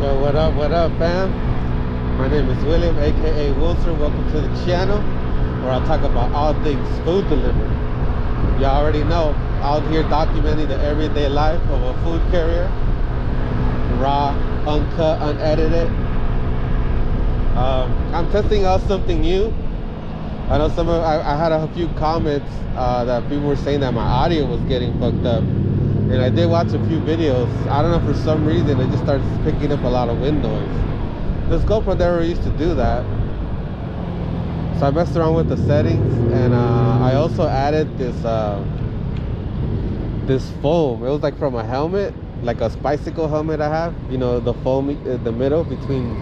Yo, what up, fam? My name is William, aka Wilson. Welcome to the channel where I talk about all things food delivery. You already know, out here documenting the everyday life of a food carrier. Raw, uncut, unedited. I'm testing out something new. I know I had a few comments that people were saying that my audio was getting fucked up. And I did watch a few videos. I don't know, for some reason it just starts picking up a lot of wind noise. This GoPro never used to do that. So I messed around with the settings, and I also added this foam. It was like from a helmet, like a bicycle helmet I have. You know, the foam in the middle between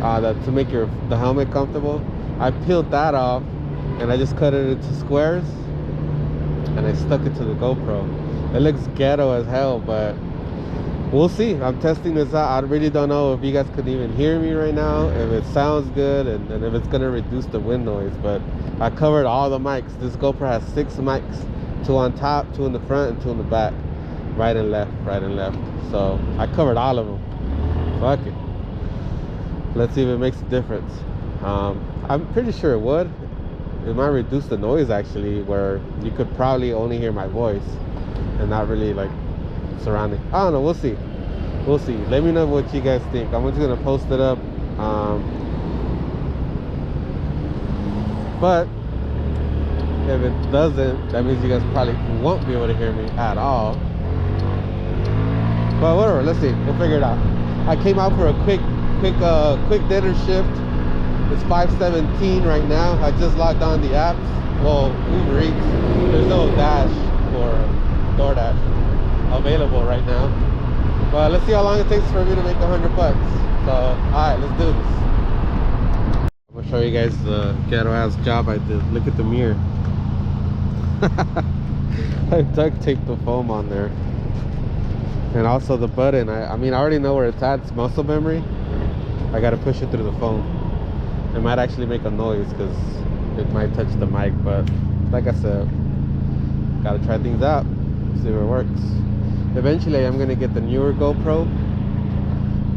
to make the helmet comfortable. I peeled that off and I just cut it into squares and I stuck it to the GoPro. It looks ghetto as hell, but we'll see. I'm testing this out. I really don't know if you guys could even hear me right now, if it sounds good, and if it's gonna reduce the wind noise. But I covered all the mics. This GoPro has 6 mics, 2 on top, 2 in the front, and 2 in the back, right and left. So I covered all of them. Fuck it. Let's see if it makes a difference. I'm pretty sure it would. It might reduce the noise actually, where you could probably only hear my voice and not really like surrounding. I don't know, we'll see. Let me know what you guys think. I'm just gonna post it up. But if it doesn't, that means you guys probably won't be able to hear me at all. But whatever, let's see, we'll figure it out. I came out for a quick dinner shift. It's 5:17 right now. I just logged on the apps. Well, UberEats. There's no Dash or DoorDash available right now. But let's see how long it takes for me to make $100. So, alright, let's do this. I'm gonna show you guys the ghetto ass job I did. Look at the mirror. I duct taped the foam on there. And also the button. I mean, I already know where it's at. It's muscle memory. I gotta push it through the foam. It might actually make a noise because it might touch the mic, but like I said, gotta try things out, see if it works. Eventually I'm gonna get the newer GoPro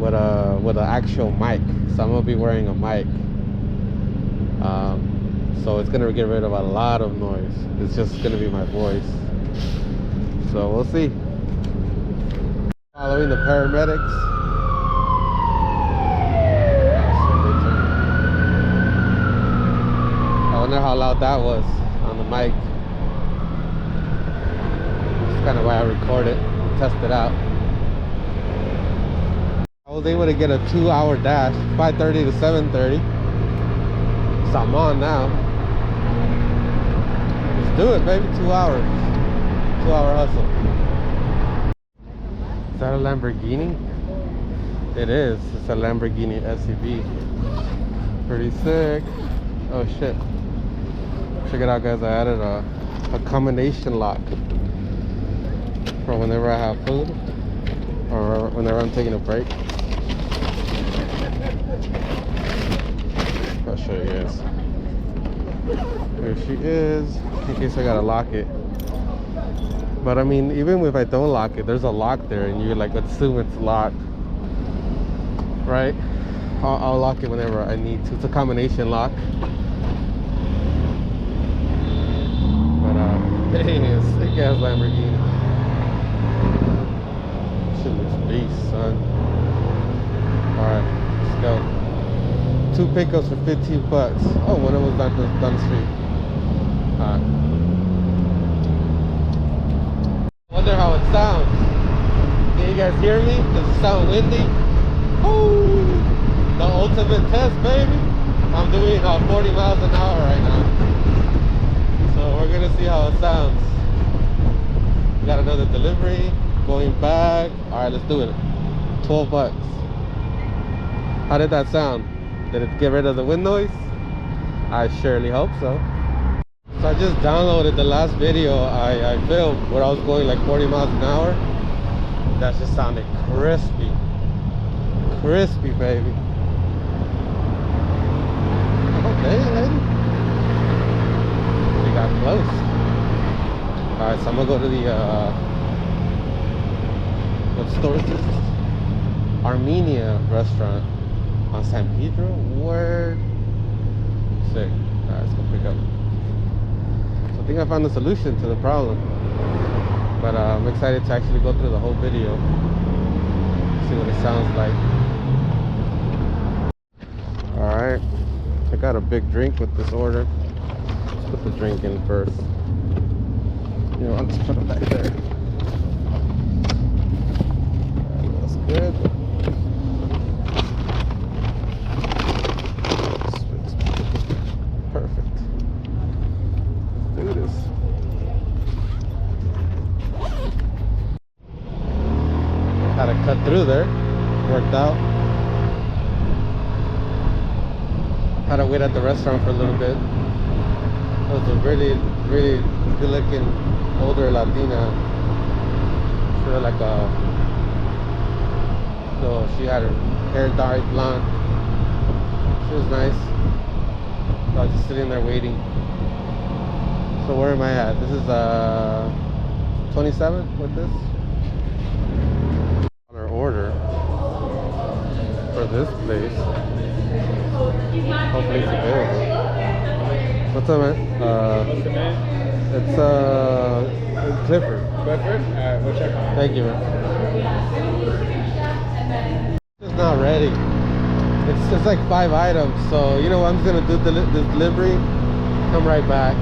with an actual mic, so I'm gonna be wearing a mic, so it's gonna get rid of a lot of noise. It's just gonna be my voice, so we'll see. Following the paramedics. I wonder how loud that was on the mic. That's kind of why I record it and test it out. I was able to get a 2-hour dash, 5:30 to 7:30. So I'm on now. Let's do it, baby. 2 hours. 2-hour hustle. Is that a Lamborghini? It is. It's a Lamborghini SUV. Pretty sick. Oh shit. Check it out, guys. I added a combination lock for whenever I have food or whenever I'm taking a break. I'll show you guys. There she is, in case I gotta lock it. But I mean, even if I don't lock it, there's a lock there, and you like assume it's locked, right? I'll lock it whenever I need to. It's a combination lock. Dang, it's a sick ass Lamborghini. Shit looks beast, son. Alright, let's go. 2 pickups for $15. Oh, one of them was down the street. Alright. Wonder how it sounds. Can you guys hear me? Does it sound windy? Oh, the ultimate test, baby. I'm doing 40 miles an hour right now. So we're gonna see how it sounds. We got another delivery going back. All right, let's do it. $12. How did that sound? Did it get rid of the wind noise? I surely hope so. So I just downloaded the last video I filmed where I was going like 40 miles an hour. That just sounded crispy, baby. Okay, lady. Got close. Alright, so I'm gonna go to the what store is this? Armenia restaurant on San Pedro. Word. Sick. Alright, let's go pick up. So I think I found the solution to the problem. But I'm excited to actually go through the whole video. See what it sounds like. Alright. I got a big drink with this order. Let's put the drink in first. You know, I'll just put it back there. Alright, that's good. Perfect. Let's do this. Had to cut through there. Worked out. Had to wait at the restaurant for a little bit. It was a really good looking older Latina. Sort of like a, so she had her hair dyed blonde. She was nice. So I was just sitting there waiting. So where am I at? This is 27 with this. On our order for this place. Hopefully it's available. What's up, man? What's the name? It's Clifford. Clifford? Alright, we'll check on it. Thank you, man. It's not ready. It's like 5 items, so you know what? I'm just gonna do this delivery. Come right back.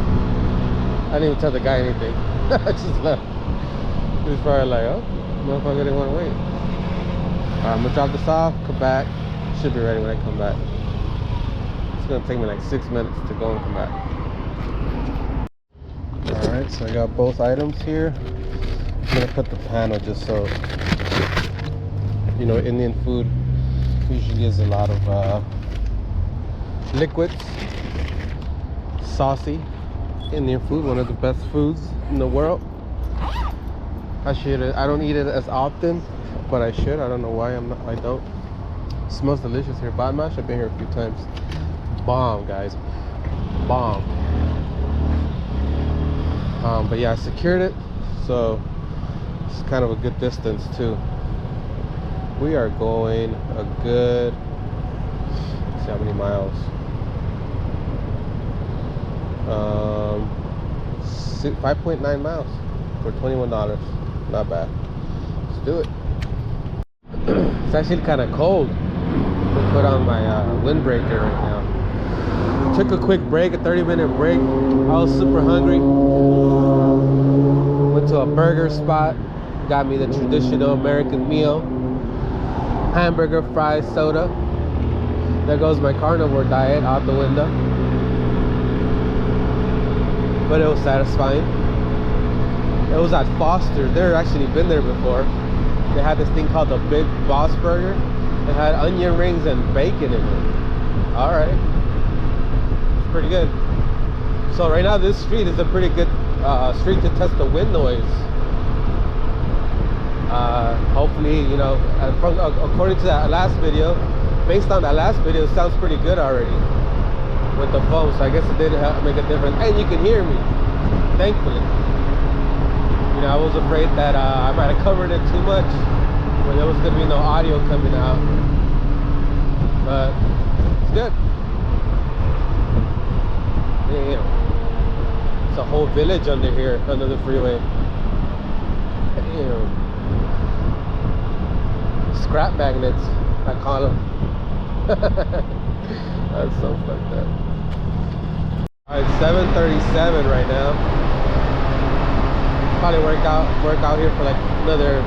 I didn't even tell the guy anything. I just left. He was probably like, oh, motherfucker didn't want to wait. I'm gonna drop this off. Come back. Should be ready when I come back. It's gonna take me like 6 minutes to go and come back. Alright, so I got both items here. I'm gonna put the panel just so, you know, Indian food usually is a lot of liquids. Saucy Indian food, one of the best foods in the world. I don't eat it as often, but I should. I don't know why I don't. It smells delicious here. Badmash, I've been here a few times. Bomb, guys. Bomb. But yeah, I secured it, so it's kind of a good distance too. We are going a good, let's see how many miles. 5.9 miles for $21. Not bad. Let's do it. It's actually kind of cold. I'll put on my windbreaker right now. Took a quick break, a 30-minute break. I was super hungry. Went to a burger spot. Got me the traditional American meal. Hamburger, fries, soda. There goes my carnivore diet out the window. But it was satisfying. It was at Foster's. They've actually been there before. They had this thing called the Big Boss Burger. It had onion rings and bacon in it. Alright. It's pretty good. So right now this street is a pretty good street to test the wind noise. Hopefully, you know, according to that last video, based on that last video, it sounds pretty good already with the phone. So I guess it did make a difference. And you can hear me, thankfully. You know, I was afraid that I might have covered it too much, where there was going to be no audio coming out. But it's good. Damn. It's a whole village under here, under the freeway. Damn. Scrap magnets, I call them. That's so fucked up. Alright, 7:37 right now. Probably work out here for like another,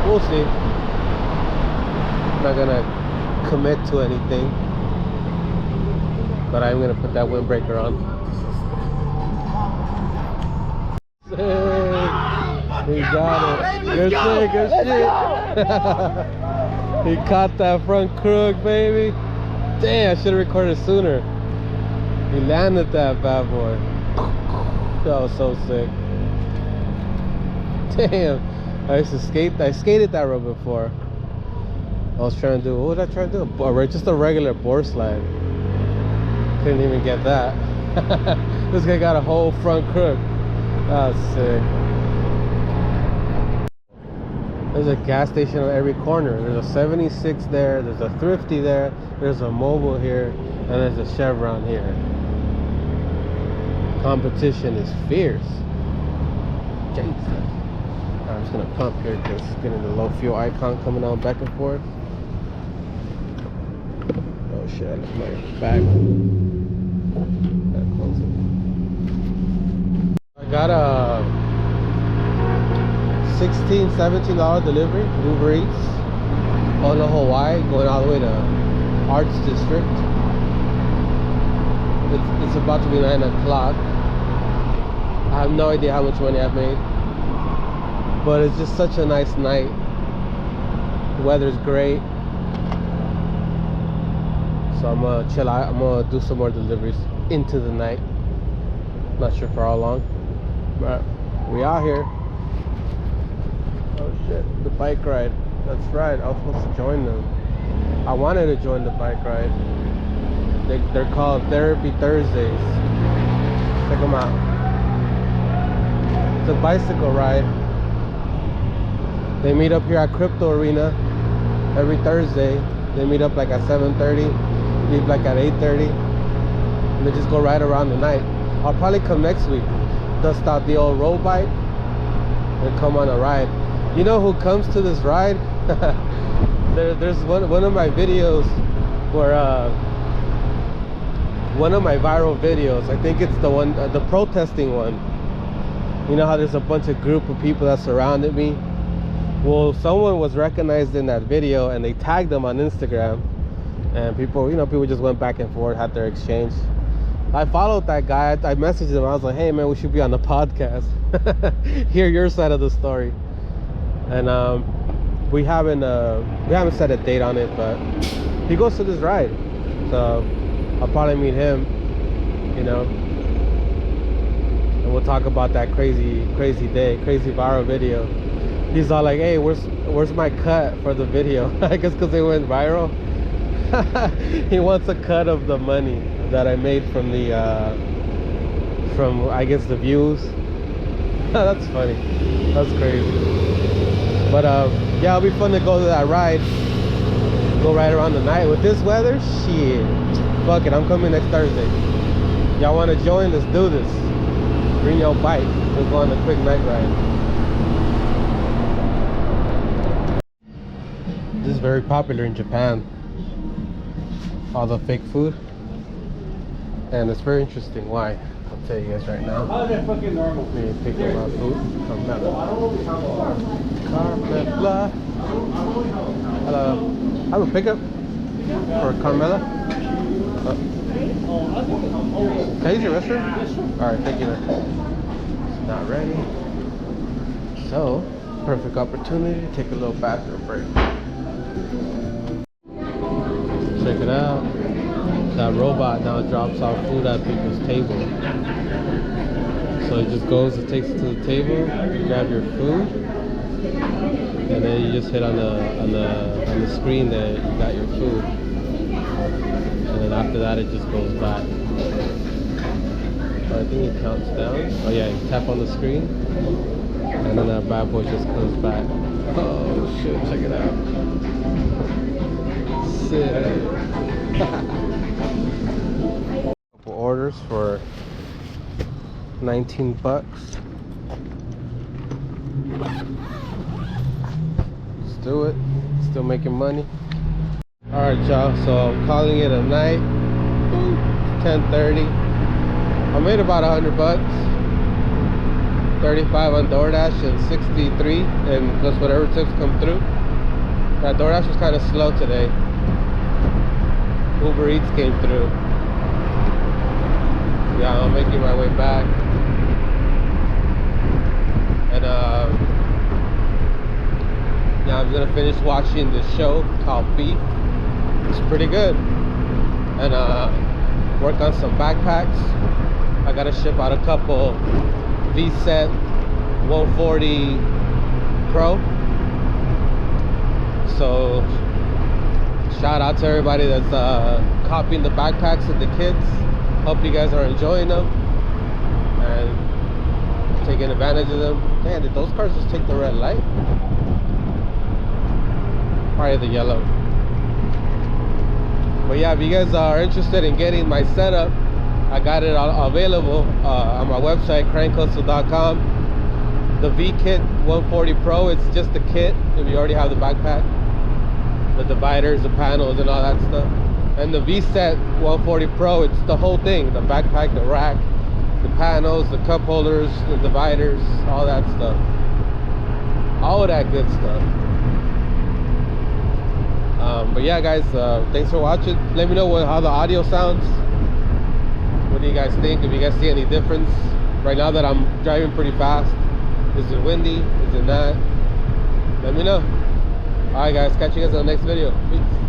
we'll see. I'm not gonna commit to anything, but I'm gonna put that windbreaker on. He got it. Good shit, good shit. He caught that front crook, baby. Damn, I should have recorded sooner. He landed that bad boy. That was so sick. Damn, I skated that road before. I was trying to do, what was I trying to do? Just a regular board slide. Couldn't even get that. This guy got a whole front crook. That's sick. There's a gas station on every corner. There's a 76 there, there's a Thrifty there, there's a Mobile here, and there's a Chevron here. Competition is fierce. Jesus. I'm just gonna pump here because it's getting the low fuel icon coming on back and forth. Oh shit, I left my bag. Gotta close it. I got a $16, $17 delivery, UberEats, on to Hawaii, going all the way to Arts District. It's about to be 9 o'clock. I have no idea how much money I've made, but it's just such a nice night. The weather's great, so I'm gonna chill out. I'm gonna do some more deliveries into the night. Not sure for how long, but we out here. Oh shit, the bike ride. That's right, I was supposed to join them. I wanted to join the bike ride. They're called Therapy Thursdays. Check them out. It's a bicycle ride. They meet up here at Crypto Arena every Thursday. They meet up like at 7:30, leave like at 8:30, and they just go right around the night. I'll probably come next week, dust out the old road bike, and come on a ride. You know who comes to this ride? There's one of my videos where one of my viral videos, I think it's the one, the protesting one. You know how there's a bunch of group of people that surrounded me? Well, someone was recognized in that video and they tagged them on Instagram, and people, you know, people just went back and forth, had their exchange. I followed that guy. I messaged him. I was like, hey man, we should be on the podcast. Hear your side of the story. And we haven't set a date on it, but he goes to this ride, so I'll probably meet him, you know, and we'll talk about that crazy day, crazy viral video. He's all like, hey, where's my cut for the video? I guess because they went viral. He wants a cut of the money that I made from the from I guess the views. That's funny. That's crazy. But yeah, it'll be fun to go to that ride. Go right around the night with this weather. Shit. Fuck it, I'm coming next Thursday. Y'all want to join? Let's do this. Bring your bike. We'll go on a quick night ride. This is very popular in Japan. All the fake food. And it's very interesting. Why? I'll tell you guys right now. How is that fucking normal? Let me pick up my food. Carmela. Hello. I have a pickup for Carmela. Can I use your restroom? Alright, thank you. It's not ready. So, perfect opportunity to take a little bathroom break. Check it out. That robot now drops off food at people's table. So it just goes, it takes it to the table, you grab your food, and then you just hit on the screen that you got your food. And then after that it just goes back. So I think it counts down. Oh yeah, you tap on the screen, and then that bad boy just comes back. Oh shit, check it out. Sick. Couple orders for 19 bucks. Let's do it. Still making money. Alright y'all, so I'm calling it a night. 10:30. I made about 100 bucks. 35 on DoorDash and 63 and plus whatever tips come through. That DoorDash was kind of slow today. UberEats came through. Yeah, I'm making my way back. And yeah, I'm gonna finish watching this show called Beef. It's pretty good. And work on some backpacks. I gotta ship out a couple V-Set 140 Pro. So shout out to everybody that's copying the backpacks and the kits. Hope you guys are enjoying them and taking advantage of them. Man, did those cars just take the red light? Probably the yellow. But yeah, if you guys are interested in getting my setup, I got it available on my website, crankhustle.com. The V-Kit 140 Pro, it's just the kit if you already have the backpack, the dividers, the panels, and all that stuff. And the V-Set 140 Pro, it's the whole thing, the backpack, the rack, the panels, the cup holders, the dividers, all that stuff, all that good stuff. But yeah, guys, thanks for watching. Let me know how the audio sounds. What do you guys think? If you guys see any difference right now that I'm driving pretty fast. Is it windy? Is it not? Let me know. Alright guys, catch you guys on the next video. Peace.